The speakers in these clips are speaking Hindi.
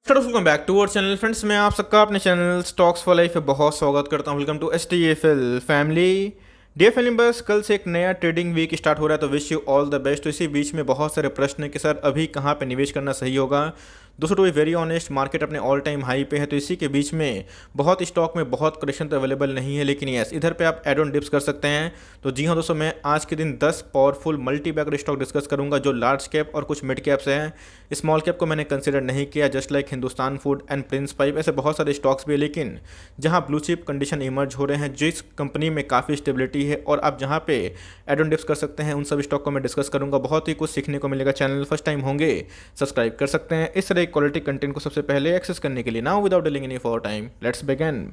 Welcome back to our channel friends. मैं आप सबका अपने चैनल स्टॉक्स फॉर लाइफ पे बहुत स्वागत करता हूं। Welcome to STFL family. Dear family बस कल से एक नया ट्रेडिंग वीक स्टार्ट हो रहा है, तो wish you all the best. तो इसी बीच में बहुत सारे प्रश्न है कि सर अभी कहां पे निवेश करना सही होगा। दोस्तों to be very honest, market अपने ऑल टाइम हाई पे है, तो इसी के बीच में बहुत स्टॉक में बहुत करेक्शन तो अवेलेबल नहीं है, लेकिन यस इधर पे आप एड ऑन डिप्स कर सकते हैं। तो जी हाँ दोस्तों, मैं आज के दिन 10 powerful multi bagger stock discuss करूंगा जो लार्ज कैप और कुछ मिड कैप्स हैं। स्मॉल कैप को मैंने कंसिडर नहीं किया, just like Hindustan Food and Prince Pipe, ऐसे बहुत सारे स्टॉक्स भी है, लेकिन जहां ब्लू चिप कंडीशन इमर्ज हो रहे हैं, जिस कंपनी में काफ़ी स्टेबिलिटी है और आप जहां पे एड ऑन डिप्स कर सकते हैं, उन सब स्टॉक को मैं डिस्कस करूंगा। बहुत ही कुछ सीखने को मिलेगा। चैनल फर्स्ट टाइम होंगे सब्सक्राइब कर सकते हैं इस तरह क्वालिटी कंटेंट को सबसे पहले एक्सेस करने के लिए। Now without delaying any for time, let's begin.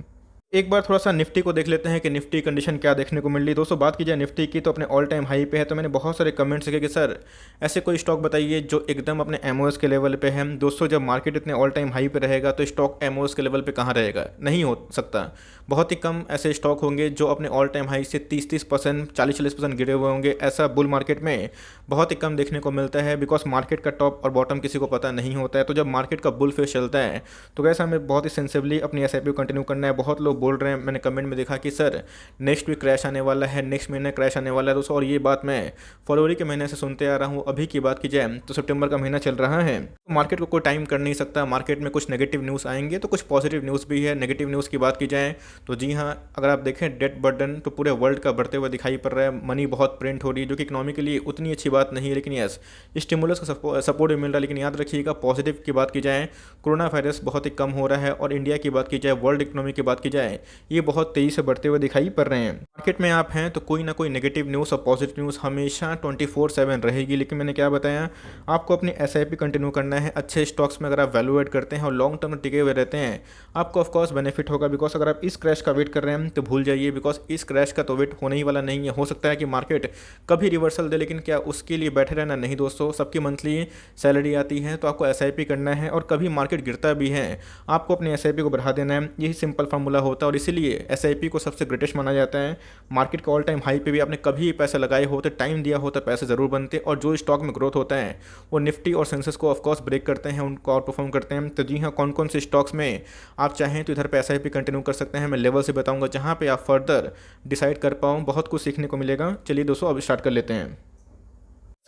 एक बार थोड़ा सा निफ्टी को देख लेते हैं कि निफ्टी कंडीशन क्या देखने को मिल रही है। दोस्तों बात की जाए निफ्टी की, तो अपने ऑल टाइम हाई पे है। तो मैंने बहुत सारे कमेंट्स देखे कि सर ऐसे कोई स्टॉक बताइए जो एकदम अपने एमओएस के लेवल पे है। दोस्तों जब मार्केट इतने ऑल टाइम हाई पे रहेगा तो स्टॉक एमओएस के लेवल पे कहाँ रहेगा, नहीं हो सकता। बहुत ही कम ऐसे स्टॉक होंगे जो अपने ऑल टाइम हाई से 30% 40% गिरे हुए होंगे। ऐसा बुल मार्केट में बहुत ही कम देखने को मिलता है, बिकॉज मार्केट का टॉप और बॉटम किसी को पता नहीं होता है। तो जब मार्केट का बुल फेस चलता है तो कैसा हमें बहुत ही सेंसिबली अपनी एसआईपी को कंटिन्यू करना है। बहुत लोग बोल रहे हैं, मैंने कमेंट में देखा कि सर नेक्स्ट वीक क्रैश आने वाला है, नेक्स्ट महीने क्रैश आने वाला है दोस्तों। और ये बात मैं फरवरी के महीने से सुनते आ रहा हूँ। अभी की बात की जाए तो सितंबर का महीना चल रहा है, तो मार्केट को कोई टाइम कर नहीं सकता। मार्केट में कुछ नेगेटिव न्यूज़ आएंगे तो कुछ पॉजिटिव न्यूज़ भी है। नेगेटिव न्यूज़ की बात की जाए तो जी हाँ, अगर आप देखें डेट बर्डन तो पूरे वर्ल्ड का बढ़ते हुए दिखाई पड़ रहा है। मनी बहुत प्रिंट हो रही है जो कि इकोनॉमी के लिए उतनी अच्छी बात नहीं है, लेकिन यस स्टिमुलस का सपोर्ट भी मिल रहा है। लेकिन याद रखिएगा, पॉजिटिव की बात की जाए कोरोना वायरस बहुत ही कम हो रहा है, और इंडिया की बात की जाए, वर्ल्ड इकोनॉमी की बात की जाए, ये बहुत तेज़ी से बढ़ते हुए दिखाई पड़ रहे हैं। मार्केट में आप हैं तो कोई ना कोई नेगेटिव न्यूज़ और पॉजिटिव न्यूज़ हमेशा 24/7 रहेगी। लेकिन मैंने क्या बताया, आपको अपनी एसआईपी कंटिन्यू करना है। अच्छे स्टॉक्स में अगर आप वैल्यू एड करते हैं और लॉन्ग टर्म में टिके हुए रहते हैं, आपको ऑफकोर्स बेनिफिट होगा। बिकॉज अगर आप इस क्रैश का वेट कर रहे हैं तो भूल जाइए, बिकॉज इस क्रैश का तो वेट होने ही वाला नहीं है। हो सकता है कि मार्केट कभी रिवर्सल दे, लेकिन क्या उसके लिए बैठे रहना नहीं दोस्तों। सबकी मंथली सैलरी आती है तो आपको एसआईपी करना है, और कभी मार्केट गिरता भी है आपको अपने एसआईपी को बढ़ा देना है। यही सिंपल फार्मूला होता है, और इसीलिए एसआईपी को सबसे ग्रेटेस्ट माना जाता है। मार्केट के ऑल टाइम हाई पे भी आपने कभी पैसे लगाए होते, टाइम दिया होता, पैसे ज़रूर बनते। और जो स्टॉक में ग्रोथ होता है वो निफ्टी और सेंसेस को ऑफकोर्स ब्रेक करते हैं, उनको आउट परफॉर्म करते हैं। तो जी हाँ, कौन कौन से स्टॉक्स में आप चाहें तो इधर पे एसआईपी कंटिन्यू कर सकते हैं। मैं लेवल से बताऊंगा जहाँ पे आप फर्दर डिसाइड कर पाऊँ। बहुत कुछ सीखने को मिलेगा। चलिए दोस्तों अब स्टार्ट कर लेते हैं।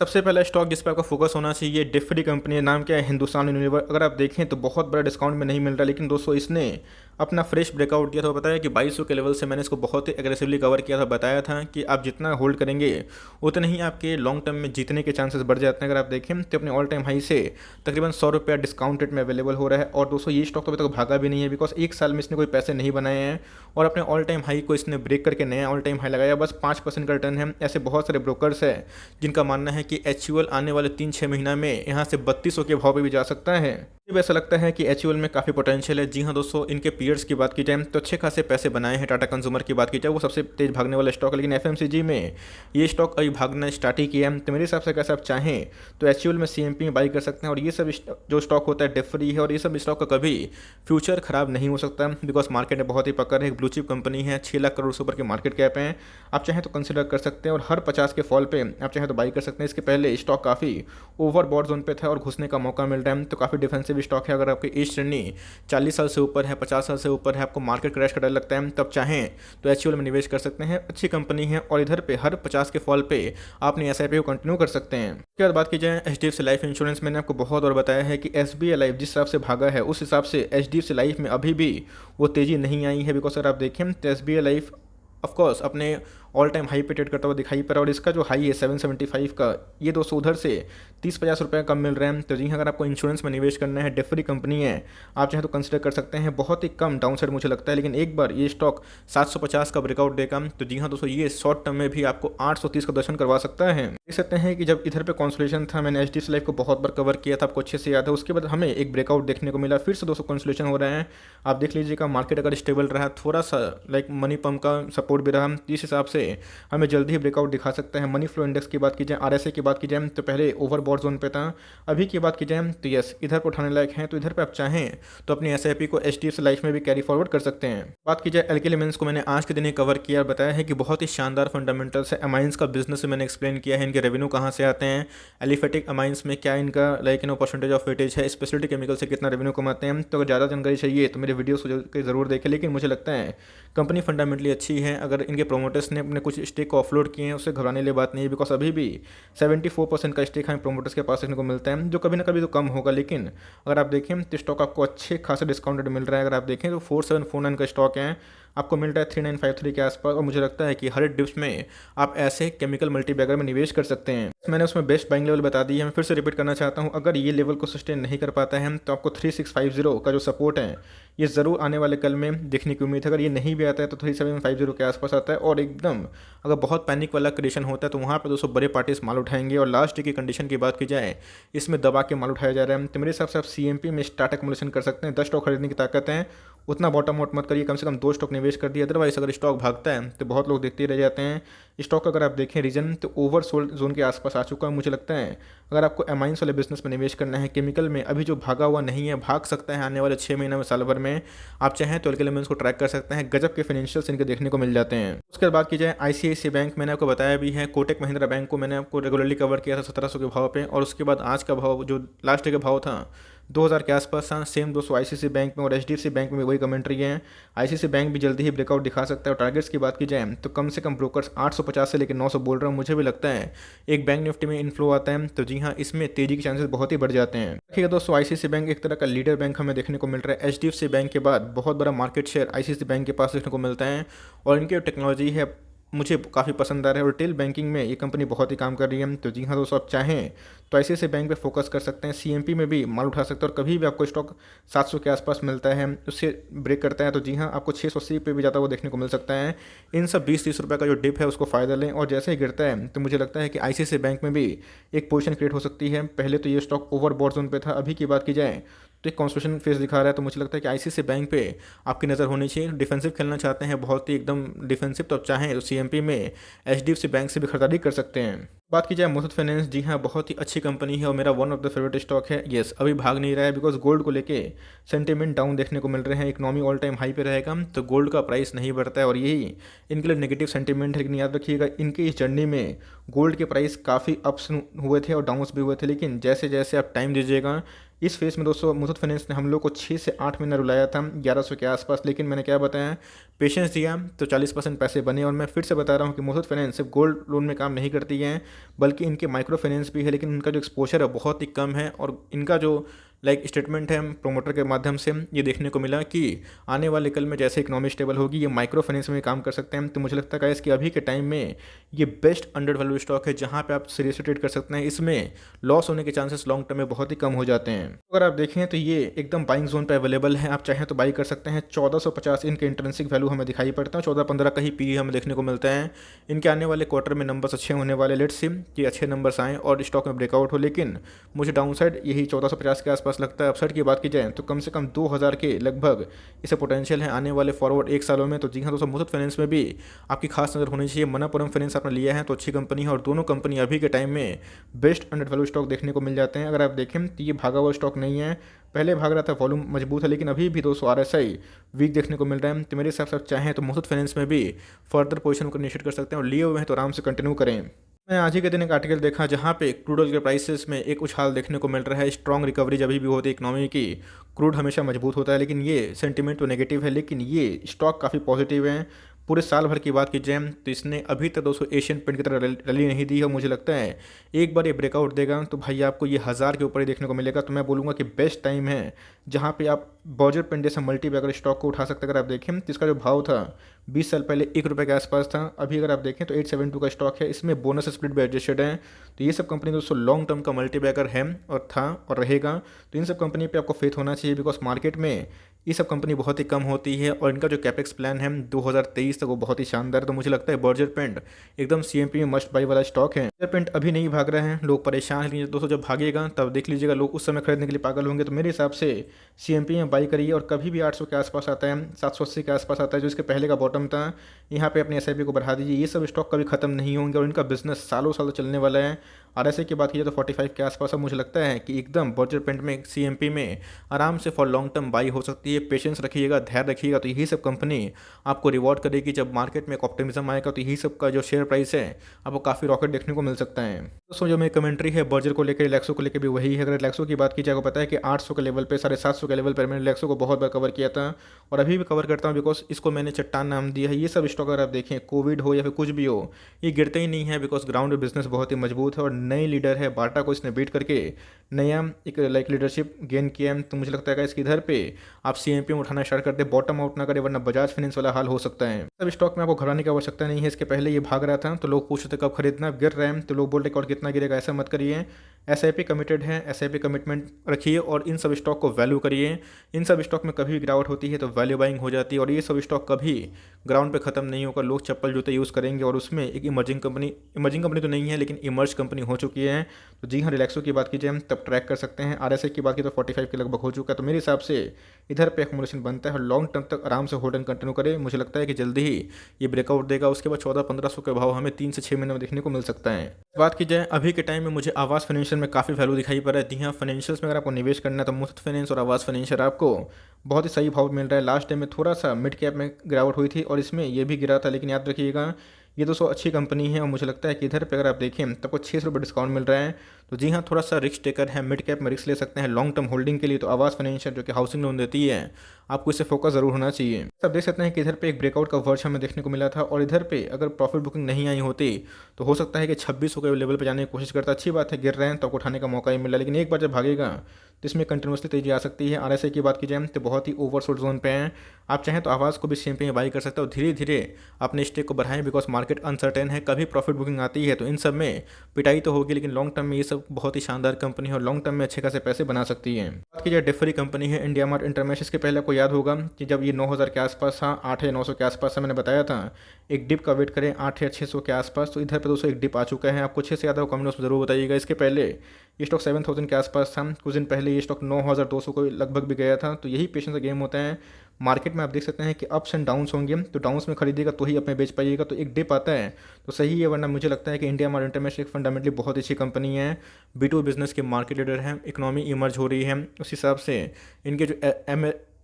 सबसे पहला स्टॉक जिस पर आपका फोकस होना चाहिए, डिफरी कंपनी, नाम क्या है, हिंदुस्तान यूनिलीवर। अगर आप देखें तो बहुत बड़ा डिस्काउंट में नहीं मिल रहा, लेकिन दोस्तों इसने अपना फ्रेश ब्रेकआउट दिया था। बताया कि 2200 के लेवल से मैंने इसको बहुत ही एग्रेसिवली कवर किया था। बताया था कि आप जितना होल्ड करेंगे उतने ही आपके लॉन्ग टर्म में जीतने के चांसेस बढ़ जाते हैं। अगर आप देखें तो अपने ऑल टाइम हाई से तकरीबन 100 रुपया डिस्काउंट रेट में अवेलेबल हो रहा है। और दोस्तों ये स्टॉक तो अभी तक भागा भी नहीं है, बिकॉज एक साल में इसने कोई पैसे नहीं बनाए हैं, और अपने ऑल टाइम हाई को इसने ब्रेक करके नया ऑल टाइम हाई लगाया। बस 5% का रिटर्न है। ऐसे बहुत सारे ब्रोकर्स हैं जिनका मानना है कि एचयूएल आने वाले 3-6 महीना में यहाँ से 3200 के भाव पे भी जा सकता है। मुझे ऐसा लगता है कि एचयूएल में काफ़ी पोटेंशियल है। जी हाँ दोस्तों, इनके पीयर्स की बात की जाए तो अच्छे खासे पैसे बनाए हैं। टाटा कंज्यूमर की बात की जाए वो सबसे तेज भागने वाला स्टॉक है, लेकिन एफएमसीजी में ये स्टॉक अभी भागना स्टार्ट ही किया है। तो मेरे हिसाब से कैसे आप चाहें तो एचयूएल में सीएमपी में बाई कर सकते हैं। और ये सब जो स्टॉक होता है डिफरी है, और ये सब स्टॉक का कभी फ्यूचर खराब नहीं हो सकता, बिकॉज मार्केट में बहुत ही पकड़ है। एक ब्लू चिप कंपनी है, 6 लाख करोड़ से ऊपर के मार्केट कैप हैं। आप चाहें तो कंसिडर कर सकते हैं, और हर 50 के फॉल पे आप चाहें तो बाई कर सकते हैं। इसके पहले स्टॉक काफ़ी ओवरबॉट जोन पे था और घुसने का मौका मिल रहा है, तो काफ़ी डिफेंसिव स्टॉक है। अगर आपकी एज श्रेणी 40 साल से ऊपर है, 50 साल से ऊपर है, आपको मार्केट क्रैश का डर लगता है, तब चाहें तो एचयूएल में निवेश कर सकते हैं। अच्छी कंपनी है, और इधर पे हर 50 के फॉल पे आपने एसआईपी को कंटिन्यू कर सकते हैं। उसके बाद बात की जाए एचडीएफसी लाइफ इंश्योरेंस, मैंने आपको बहुत और बताया है कि एसबीआई लाइफ जिस हिसाब से भागा है उस हिसाब से एचडीएफसी लाइफ में अभी भी वो तेज़ी नहीं आई है। बिकॉज अगर आप देखें तो एसबीआई लाइफ ऑफकोर्स अपने ऑल टाइम हाई पे ट्रेड करता हुआ दिखाई पड़ रहा है, और इसका जो हाई है 775 का, ये दोस्तों उधर से 30-50 रुपये कम मिल रहे हैं। तो जी अगर आपको इंश्योरेंस में निवेश करना है, डिफरी कंपनी है, आप चाहे तो कंसिडर कर सकते हैं। बहुत ही कम डाउन साइड मुझे लगता है, लेकिन एक बार ये स्टॉक 750 का ब्रेकआउट देगा तो जी हाँ दोस्तों, ये शॉर्ट टर्म में भी आपको 830 का दर्शन करवा सकता है। देख सकते हैं कि जब इधर पे कंसोलिडेशन था, मैंने एचडीएफसी लाइफ को बहुत बार कवर किया था, आपको अच्छे से याद है। उसके बाद हमें एक ब्रेकआउट देखने को मिला, फिर से दोस्तों कंसोलिडेशन हो रहा है। आप देख लीजिएगा, मार्केट अगर स्टेबल रहा, थोड़ा सा लाइक मनी पंप का सपोर्ट भी रहा, इस हिसाब से हमें जल्दी ही ब्रेकआउट दिखा सकता है। मनी फ्लो इंडेक्स की बात की जाए, RSI की बात की जाए तो पहले ओवरबॉट जोन पे था, अभी की बात की जाए तो यस इधर पर उठाने लायक है, तो इधर पर आप चाहें तो अपनी SIP को HDFC लाइफ में भी कैरी फॉरवर्ड कर सकते हैं। बात की जाए एल्केली एलिमेंट्स को मैंने आज के दिन ही कवर किया और बताया है कि बहुत ही शानदार फंडामेंटल्स है। अमाइंस का बिजनेस मैंने एक्सप्लेन किया है, इनके रेवेन्यू कहाँ से आते हैं, एलिफेटिक अमाइंस में क्या इनका परसेंटेज ऑफ वेटेज है, स्पेशलिटी केमिकल से कितना रेवेन्यू कमाते हैं। तो अगर ज़्यादा जानकारी चाहिए तो मेरे वीडियोस को ज़रूर देखें, लेकिन मुझे लगता है कंपनी फंडामेंटली अच्छी है। अगर इनके प्रोमोटर्स ने अपने कुछ स्टेक को ऑफलोड किए हैं उससे घबराने वाली बात नहीं है, बिकॉज अभी भी 74% का स्टेक हमें प्रोमोटर्स के पास देखने को मिलता है, जो कभी ना कभी तो कम होगा। लेकिन अगर आप देखें तो स्टॉक आपको अच्छे खासे डिस्काउंटेड मिल रहा है। अगर आप देखें तो 4749 का स्टॉक है, आपको मिल रहा है 3953 के आसपास, और मुझे लगता है कि हर डिप्स में आप ऐसे केमिकल मल्टीबैगर में निवेश कर सकते हैं। मैंने उसमें बेस्ट बाइंग लेवल बता दी है, मैं फिर से रिपीट करना चाहता हूं, अगर ये लेवल को सस्टेन नहीं कर पाता है तो आपको 3650 का जो सपोर्ट है ये ज़रूर आने वाले कल में देखने की उम्मीद है। अगर ये नहीं भी आता है तो 3750 के आसपास आता है, और एकदम अगर बहुत पैनिक वाला क्रिएशन होता है तो वहाँ पर दोस्तों बड़े पार्टीज माल उठाएंगे। और लास्ट डे की कंडीशन की बात की जाए, इसमें दबा के माल उठाया जा रहा है, तो मेरे हिसाब से आप CMP में स्टार्ट एक्मुलेशन कर सकते हैं। 10 स्टॉक खरीदने की ताकत है, उतना बॉटम आउट मत करिए, कम से कम 2 स्टॉक निवेश कर दिए। अदरवाइज अगर स्टॉक भागता है तो बहुत लोग देखते ही रह जाते हैं। स्टॉक का अगर आप देखें रीजन तो ओवर सोल्ड जोन के आसपास आ चुका है। मुझे लगता है अगर आपको अमाइंस वाले बिजनेस में निवेश करना है, केमिकल में अभी जो भागा हुआ नहीं है, भाग सकता है आने वाले 6 महीने में, साल भर में, आप चाहें तो एल्केली एलिमेंट्स को ट्रैक कर सकते हैं। गजब के फाइनेंशियल्स इनके देखने को मिल जाते हैं। उसके बाद की जाए ICICI बैंक, मैंने आपको बताया भी है। कोटक महिंद्रा बैंक को मैंने आपको रेगुलरली कवर किया था 1700 के भाव पे, और उसके बाद आज का भाव जो लास्ट डे का भाव था 2000 के आसपास था। सेम दोस्तों ICICI बैंक में और HDFC बैंक में वही कमेंट्री है। ICICI बैंक भी जल्दी ही ब्रेकआउट दिखा सकता है। और टारगेट्स की बात की जाए तो कम से कम ब्रोकर्स 850 से लेकर 900 बोल रहा हूँ। मुझे भी लगता है एक बैंक निफ्टी में इनफ्लो आता है तो जी हाँ, इसमें तेजी के चांसेस बहुत ही बढ़ जाते हैं। देखिए दोस्तों, ICICI बैंक एक तरह का लीडर बैंक हमें देखने को मिल रहा है। HDFC बैंक के बाद बहुत बड़ा मार्केट शेयर ICICI बैंक के पास देखने को मिलता है, और इनकी टेक्नोलॉजी है मुझे काफ़ी पसंद आ रहा है। और रिटेल बैंकिंग में ये कंपनी बहुत ही काम कर रही है। तो जी हाँ दोस्तों, आप चाहें तो ICICI बैंक पे फोकस कर सकते हैं। CMP में भी माल उठा सकते हैं, और कभी भी आपको स्टॉक 700 के आसपास मिलता है, उससे ब्रेक करता है तो जी हाँ, आपको 680 पे भी जाता हुआ देखने को मिल सकता है। इन सब 20-30 रुपये का जो डिप है उसको फ़ायदा लें, और जैसे ही गिरता है तो मुझे लगता है कि ICICI बैंक में भी एक पोजीशन क्रिएट हो सकती है। पहले तो ये स्टॉक ओवरबॉट जोन पे था, अभी की बात की जाए तो एक कंसोलिडेशन फेज दिखा रहा है। तो मुझे लगता है कि ICICI बैंक पे आपकी नज़र होनी चाहिए। डिफेंसिव खेलना चाहते हैं, बहुत ही एकदम डिफेंसिव, तो आप चाहें तो CMP में HDFC बैंक से भी खरीदारी कर सकते हैं। बात की जाए मुथूट फाइनेंस, जी हाँ बहुत ही अच्छी कंपनी है और मेरा one of the favourite stock है। येस, अभी भाग नहीं रहा है बिकॉज गोल्ड को लेके सेंटीमेंट डाउन देखने को मिल रहे हैं। इकोनॉमी ऑल टाइम हाई पे रहेगा तो गोल्ड का प्राइस नहीं बढ़ता है, और यही इनके लिए नेगेटिव सेंटीमेंट है। लेकिन याद रखिएगा, इनकी इस जर्नी में गोल्ड के प्राइस काफ़ी अप्स हुए थे और डाउन्स भी हुए थे, लेकिन जैसे जैसे आप टाइम दीजिएगा, इस फेज में दोस्तों मुथूट फाइनेंस ने हम लोग को 6 से 8 महीना रुलाया था 1100 के आसपास, लेकिन मैंने क्या बताया, पेशेंस दिया तो 40% पैसे बने। और मैं फिर से बता रहा हूँ कि मुथूट फाइनेंस सिर्फ गोल्ड लोन में काम नहीं करती है, बल्कि इनके माइक्रो फाइनेंस भी है, लेकिन उनका जो एक्सपोजर है बहुत ही कम है। और इनका जो स्टेटमेंट है प्रोमोटर के माध्यम से ये देखने को मिला कि आने वाले कल में जैसे इकोनॉमी स्टेबल होगी ये माइक्रो फाइनेंस में काम कर सकते हैं। तो मुझे लगता है कि अभी के टाइम में ये बेस्ट अंडर वैल्यू स्टॉक है, जहाँ पे आप सीरियसली ट्रेड कर सकते हैं। इसमें लॉस होने के चांसेस लॉन्ग टर्म में बहुत ही कम हो जाते हैं। अगर आप देखें तो ये एकदम बाइंग जोन पे अवेलेबल है, आप चाहें तो बाई कर सकते हैं। 1450 इनके इंट्रिंसिक वैल्यू हमें दिखाई पड़ता है, 14-15 का ही पी हमें देखने को मिलता है। इनके आने वाले क्वार्टर में नंबर्स अच्छे होने वाले, लेट्स सी कि अच्छे नंबर्स आएँ और स्टॉक में ब्रेकआउट हो। लेकिन मुझे डाउन साइड यही 1450 के आसपास लगता है। अपसाइड की बात की जाए तो कम से कम 2000 के लगभग इसे पोटेंशियल है आने वाले फॉरवर्ड 1 सालों में। तो जी हाँ दोस्तों, मुथूट फाइनेंस में भी आपकी खास नज़र होनी चाहिए। मणप्पुरम फाइनेंस आपने लिया है तो अच्छी कंपनी है, और दोनों कंपनी अभी के टाइम में बेस्ट अंडर वैल्यू स्टॉक देखने को मिल जाते हैं। अगर आप देखें तो ये भागा हुआ स्टॉक नहीं है, पहले भाग रहा था, वॉल्यूम मजबूत है, लेकिन अभी भी 200 RSI वीक देखने को मिल रहा है। तो मेरे हिसाब से आप चाहें तो मुथूट फाइनेंस में भी फर्दर पोजीशन को इनिशिएट कर सकते हैं, और लिए हुए हैं तो आराम से कंटिन्यू करें। मैं आज ही के दिन एक आर्टिकल देखा जहाँ पे क्रूड ऑयल के प्राइसेस में एक उछाल देखने को मिल रहा है। स्ट्रॉन्ग रिकवरी जब भी होती है इकोनॉमी की, क्रूड हमेशा मजबूत होता है, लेकिन ये सेंटीमेंट तो नेगेटिव है, लेकिन ये स्टॉक काफ़ी पॉजिटिव है। पूरे साल भर की बात की जाए तो इसने अभी तक दोस्तों एशियन पेंट की तरह रैली नहीं दी है। मुझे लगता है एक बार ये ब्रेकआउट देगा तो भाई आपको ये 1000 के ऊपर ही देखने को मिलेगा। तो मैं बोलूँगा कि बेस्ट टाइम है जहाँ पे आप बॉर्जर पेंट जैसा मल्टी बैगर स्टॉक को उठा सकते हैं। अगर आप देखें तो इसका जो भाव था 20 साल पहले 1 रुपये के आसपास था, अभी अगर आप देखें तो 872 का स्टॉक है। इसमें बोनस स्प्लिट भी एडजस्टेड है। तो ये सब कंपनी दोस्तों लॉन्ग टर्म का मल्टी बैगर है और था और रहेगा। तो इन सब कंपनी पे आपको फेथ होना चाहिए, बिकॉज मार्केट में ये सब कंपनी बहुत ही कम होती है, और इनका जो कैपेक्स प्लान है 2023 तक वो बहुत ही शानदार है। तो मुझे लगता है बर्जर पेंट एकदम CMP में मस्ट बाई वाला स्टॉक है। बर्जर पेंट अभी नहीं भाग रहे हैं, लोग परेशान हैं, लेकिन दोस्तों जब भागेगा तब देख लीजिएगा, लोग उस समय खरीदने के लिए पागल होंगे। तो मेरे हिसाब से CMP में बाई करिए और कभी भी 800 के आसपास आता है, 780 के आसपास आता है जो इसके पहले का बॉटम था, यहाँ पे अपने एसआईपी को बढ़ा दीजिए। ये सब स्टॉक कभी खत्म नहीं होंगे और इनका बिजनेस सालों सालों चलने वाला है। आरएसआई की बात कीजिए तो 45 के आसपास अब मुझे लगता है कि एकदम बॉर्डर पेंट में सीएमपी में आराम से फॉर लॉन्ग टर्म बाई हो सकती है। पेशेंस रखिएगा, धैर्य रखिएगा तो यही सब कंपनी आपको रिवॉर्ड करेगी। जब मार्केट में एक ऑप्टिमिज्म आएगा तो यही सब का जो शेयर प्राइस है आपको काफ़ी रॉकेट देखने को मिल सकता है। दोस्तों जो मेरी कमेंट्री है बर्जर को लेकर, रिलैक्सो को लेकर भी वही है। अगर रिलैक्सो की बात की जाए, आपको पता है कि 800 के लेवल पे, 750 के लेवल पर मैंने रिलैक्सो को बहुत बार कवर किया था और अभी भी कवर करता हूँ, बिकॉज इसको मैंने चट्टान नाम दिया है। ये सब स्टॉक अगर आप देखें, कोविड हो या फिर कुछ भी हो, ये गिरते ही नहीं है, बिकॉज ग्राउंड बिजनेस बहुत ही मजबूत है और नई लीडर है। बाटा को इसने बीट करके नया एक लीडरशिप गेन किया है। तो मुझे लगता है कि इसके इधर पे आप सीएमपी में उठाना स्टार्ट कर दे, बॉटम आउट ना करे, वरना बजाज फाइनेंस वाला हाल हो सकता है। सब स्टॉक में आपको घबराने की आवश्यकता नहीं है। इसके पहले ये भाग रहा था तो लोग पूछते थे कब खरीदना, गिर रहे हैं तो लोग बोल रहे कि और कितना गिरेगा, ऐसा मत करिए। एसआईपी कमिटेड है, एसआईपी कमिटमेंट रखिए और इन सब स्टॉक को वैल्यू करिए। इन सब स्टॉक में कभी भी गिरावट होती है तो वैल्यू बाइंग हो जाती है और ये सब स्टॉक कभी ग्राउंड पे खत्म नहीं होगा। लोग चप्पल जूते यूज़ करेंगे और उसमें एक इमर्जिंग कंपनी तो नहीं है लेकिन इमर्ज कंपनी हो चुकी है। तो जी हाँ, रिलैक्सो की बात कीजिए हम तब ट्रैक कर सकते हैं। आरएसआई की बात की तो 45 के लगभग हो चुका है, तो मेरे हिसाब से इधर पे एक्मुलेशन बनता है और लॉन्ग टर्म तक आराम से होल्ड एंड कंटिन्यू करे। मुझे लगता है कि जल्दी ही ये ब्रेकआउट देगा, उसके बाद 1400-1500 के भाव हमें 3 से 6 महीने में देखने को मिल सकता है। बात की जाए अभी के टाइम में, मुझे आवास फाइनेंशियल में काफ़ी वैल्यू दिखाई पड़ रहा है। जी हाँ, फाइनेंशियल्स में अगर आपको निवेश करना है तो मुथूट फाइनेंस और आवास फाइनेंशियल आपको बहुत ही सही भाव मिल रहा है। लास्ट टाइम में थोड़ा सा मिड कैप में गिरावट हुई थी और इसमें ये भी गिरा था, लेकिन याद रखिएगा ये दोस्तों अच्छी कंपनी है और मुझे लगता है कि इधर पे अगर आप देखें तो आपको 600 रुपये डिस्काउंट मिल रहा है। तो जी हाँ, थोड़ा सा रिस्क टेकर है, मिड कैप में रिस्क ले सकते हैं लॉन्ग टर्म होल्डिंग के लिए। तो आवास फाइनेंशियल जो कि हाउसिंग लोन देती है, आपको इससे फोकस जरूर होना चाहिए। आप देख सकते हैं कि इधर पे एक ब्रेकआउट का वर्ष हमें देखने को मिला था और इधर पे अगर प्रॉफिट बुकिंग नहीं आई होती तो हो सकता है कि 2600 के लेवल पे जाने की कोशिश करता। अच्छी बात है, गिर रहे हैं तो आपको उठाने का मौका ही मिला, लेकिन एक बार जब भागेगा तो इसमें कंटिन्यूसली तेजी आ सकती है। आरएसआई की बात की जाए तो बहुत ही ओवरसोल्ड जोन पे हैं। आप चाहें तो आवाज़ को भी सीएमपी में बाई कर सकते हो, धीरे धीरे अपने स्टेक को बढ़ाएं, बिकॉज मार्केट अनसर्टेन है। कभी प्रॉफिट बुकिंग आती है तो इन सब में पिटाई तो होगी, लेकिन लॉन्ग टर्म में ये सब बहुत ही शानदार कंपनी है और लॉन्ग टर्म में अच्छे खासे पैसे बना सकती है। बात की जाए डिफरी कंपनी है इंडिया मार्ट इंटरमेश। इसके पहले आपको याद होगा कि जब ये 9000 के आसपास था, 8 या 900 के आसपास था, मैंने बताया था एक डिप का वेट करें 8 या 600 के आसपास। तो इधर पे दोस्तों एक डिप आ चुका है, आपको अच्छे से याद हो कमेंट बॉक्स में जरूर बताइएगा। इसके पहले ये स्टॉक 7000 के आसपास था, कुछ दिन पहले ये स्टॉक 9200 को लगभग भी गया था। तो यही पेशेंस का गेम होता है मार्केट में। आप देख सकते हैं कि अप्स एंड डाउन्स होंगे, तो डाउन्स में खरीदेगा तो ही अपने बेच पाइएगा। तो एक डिप आता है तो सही है, वरना मुझे लगता है कि इंडिया मार्ट इंटरमेश एक फंडामेंटली बहुत अच्छी कंपनी है। B2B बिजनेस के मार्केट लीडर है, इकोनॉमी इमर्ज हो रही है, उस हिसाब से इनके जो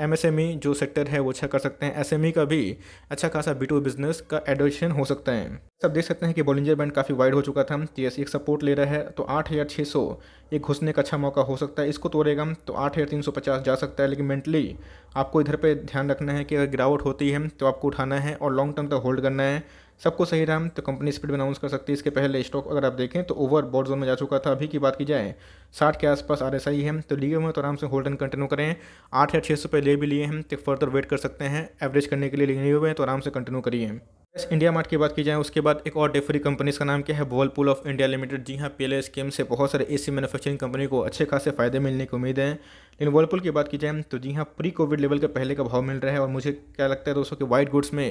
MSME जो सेक्टर है वो अच्छा कर सकते हैं। SME का भी अच्छा खासा B2B बिजनेस का एडोशन हो सकता है। सब देख सकते हैं कि बॉलिंजर बैंड काफ़ी वाइड हो चुका था, TSE एक सपोर्ट ले रहा है तो 8600 एक घुसने का अच्छा मौका हो सकता है। इसको तोड़ेगा तो 8350 जा सकता है, लेकिन मेंटली आपको इधर पे ध्यान रखना है कि अगर गिरावट होती है तो आपको उठाना है और लॉन्ग टर्म तक होल्ड करना है। सबको सही रहा तो कंपनी स्पीड में अनाउंस कर सकती है। इसके पहले स्टॉक अगर आप देखें तो ओवर बॉट जोन में जा चुका था। अभी की बात की जाए 60 के आसपास आरएसआई है, तो लिए हुए तो आराम से होल्ड एंड कंटिन्यू करें। 8 या 600 पे ले भी लिए हैं तो फर्दर वेट कर सकते हैं, एवरेज करने के लिए लिए हुए हैं तो आराम से कंटिन्यू करिए। इंडिया मार्ट की बात की जाए उसके बाद एक और डिफरी कंपनी, इसका नाम क्या है, वर्लपूल ऑफ इंडिया लिमिटेड। जी हाँ, पीएलआई स्कीम से बहुत सारे एसी मैन्युफैक्चरिंग कंपनी को अच्छे खासे फायदे मिलने की उम्मीद है। लेकिन वर्लपूल की बात की जाए तो जी हाँ, प्री कोविड लेवल के पहले का भाव मिल रहा है और मुझे क्या लगता है दोस्तों कि वाइट गुड्स में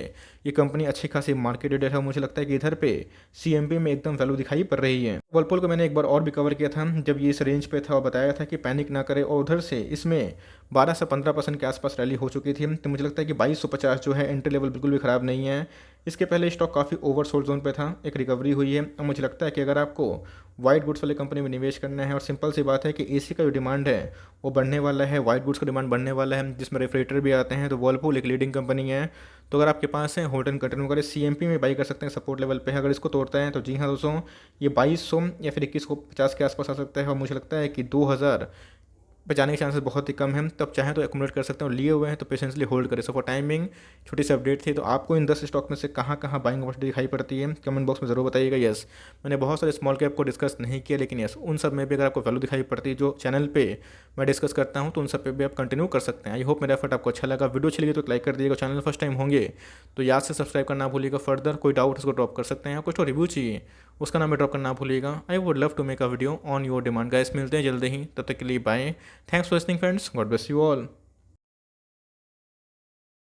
ये कंपनी अच्छी खासी मार्केट लीडर है। मुझे लगता है कि इधर पे सीएमपी में एकदम वैल्यू दिखाई पड़ रही है। वर्लपूल को मैंने एक बार और भी कवर किया था जब ये इस रेंज पे था और बताया था कि पैनिक ना करे, और उधर से इसमें 12 से 15% के आसपास रैली हो चुकी थी। तो मुझे लगता है कि 2250 जो है एंट्री लेवल बिल्कुल भी ख़राब नहीं है। इसके पहले स्टॉक काफ़ी ओवरसोल्ड जोन पे था, एक रिकवरी हुई है। और मुझे लगता है कि अगर आपको वाइट गुड्स वाली कंपनी में निवेश करना है, और सिंपल सी बात है कि एसी का जो डिमांड है वो बढ़ने वाला है, वाइट गुड्स का डिमांड बढ़ने वाला है, जिसमें रेफ्रिजरेटर भी आते हैं, तो वर्लपूल एक लीडिंग कंपनी है। तो अगर आपके पास है होल्ड एंड कंटिन्यू करें, सीएमपी में बाई कर सकते हैं सपोर्ट लेवल पे है। अगर इसको तोड़ता है तो जी हाँ दोस्तों, ये 2200 या फिर 2150 के आसपास आ सकता है और मुझे लगता है कि 2000 पे जाने के चांसेस बहुत ही कम हैं। तब चाहें तो एक्युमुलेट कर सकते हैं और लिए हुए हैं तो पेशेंसली होल्ड करें। सो फॉर टाइमिंग छोटी सी अपडेट थी। तो आपको इन 10 स्टॉक में से कहाँ कहाँ बाइंग अपॉर्चुनिटी दिखाई पड़ती है कमेंट बॉक्स में ज़रूर बताइएगा। यस, मैंने बहुत सारे स्मॉल कैप को डिस्कस नहीं किया, लेकिन यस उन सब में भी अगर आपको वैल्यू दिखाई पड़ती है जो चैनल पे मैं डिस्कस करता हूँ तो उन सब पे भी आप कंटिन्यू कर सकते हैं। आई होप मेरा एफर्ट आपको अच्छा लगा। वीडियो अच्छी लगी तो लाइक कर दीजिएगा, चैनल फर्स्ट टाइम होंगे तो याद से सब्सक्राइब करना भूलिएगा। फर्दर कोई डाउट उसको ड्रॉप कर सकते हैं, आपको तो रिव्यू चाहिए उसका नाम ड्रॉप करना भूलिएगा। I would love to make a video on your demand. Guys मिलते हैं जल्दी ही, तब तक के लिए bye. Thanks for listening friends, God bless you all.